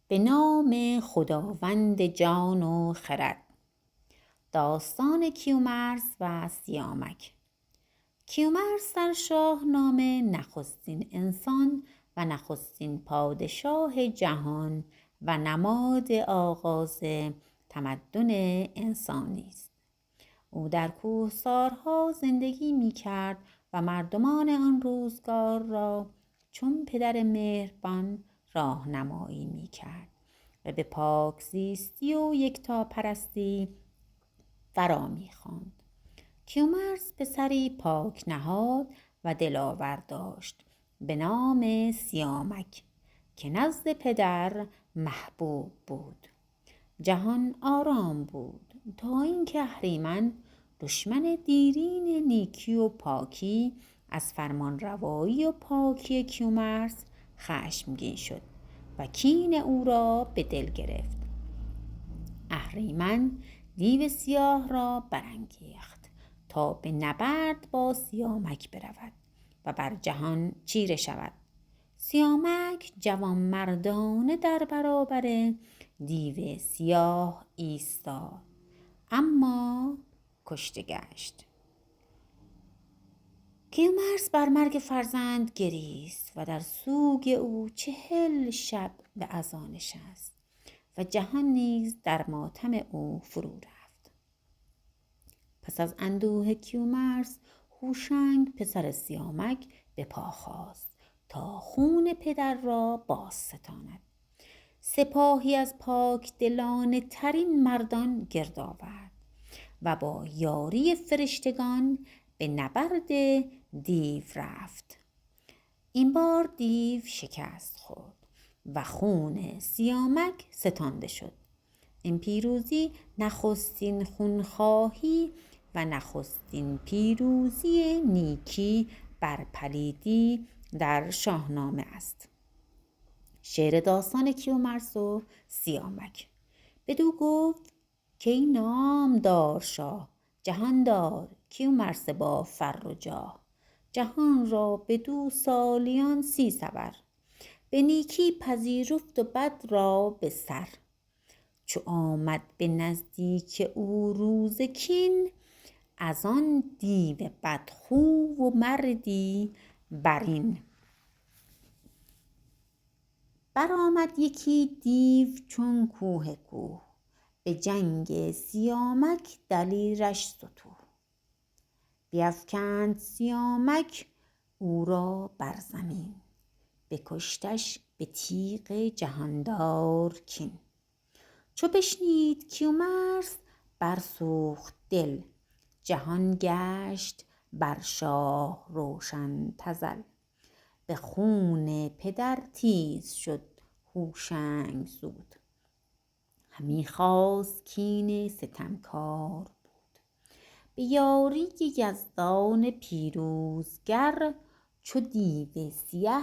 به نام خداوند جان و خرد. داستان کیومرث و سیامک. کیومرث در شاهنامه نخستین انسان و نخستین پادشاه جهان و نماد آغاز تمدن انسانی است. او در کوهسارها زندگی می کرد و مردمان آن روزگار را چون پدر مهربان راهنمایی می کرد و به پاک زیستی و یکتاپرستی فرا می خواند. کیومرث پسری پاک نهاد و دلاور داشت به نام سیامک که نزد پدر محبوب بود. جهان آرام بود تا اینکه اهریمن دشمن دیرین نیکی و پاکی از فرمان روایی و پاکی کیومرث خشمگین شد و کین او را به دل گرفت. اهریمن دیو سیاه را برانگیخت تا به نبرد با سیامک برود و بر جهان چیره شود. سیامک جوانمردانه در برابر دیو سیاه ایستاد، اما کشته گشت. کیومرث بر مرگ فرزند گریست و در سوگ او 40 شب به عزا نشست و جهان نیز در ماتم او فرو رفت. پس از اندوه کیومرث هوشنگ پسر سیامک به پا خاست تا خون پدر را باز ستاند. سپاهی از پاک دلانه ترین مردان گرد آورد و با یاری فرشتگان به نبرد دیو رفت. این بار دیو شکست خورد و خون سیامک ستانده شد. این پیروزی نخستین خونخواهی و نخستین پیروزی نیکی بر پلیدی در شاهنامه است. شعر داستان کیومرث و سیامک. بدو گفت که ای نامدار شاه، جهاندار کیومرث با فر و جاه. جهان را بدو سالیان 30 سور، به نیکی پذیرفت و بد را به سر. چو آمد به نزدیک او روز کین، از آن دیو بدخو و مردی برین. برآمد یکی دیو چون کوه، به جنگ سیامک دلیرش ستوه. بیفکند سیامک او را بر زمین، بکشتش به تیغ جهاندار کین. چو بشنید کیومرث برسوخت دل، جهان گشت بر شاه روشن تزل. به خون پدر تیز شد هوشنگ زود، همی خواست کین ستمکار بود. به یاری یزدان پیروزگر، چو دیو سیه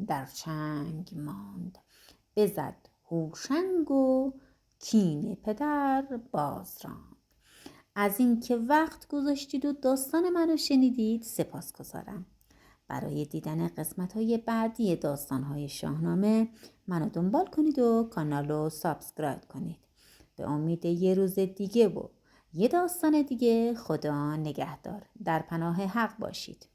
در چنگ ماند. بزد هوشنگ و کین پدر باز راند. از اینکه وقت گذاشتید و داستان منو شنیدید سپاسگزارم. برای دیدن قسمت‌های بعدی داستان‌های شاهنامه منو دنبال کنید و کانالو سابسکرایب کنید. به امید یه روز دیگه و یه داستان دیگه. خدا نگهدار. در پناه حق باشید.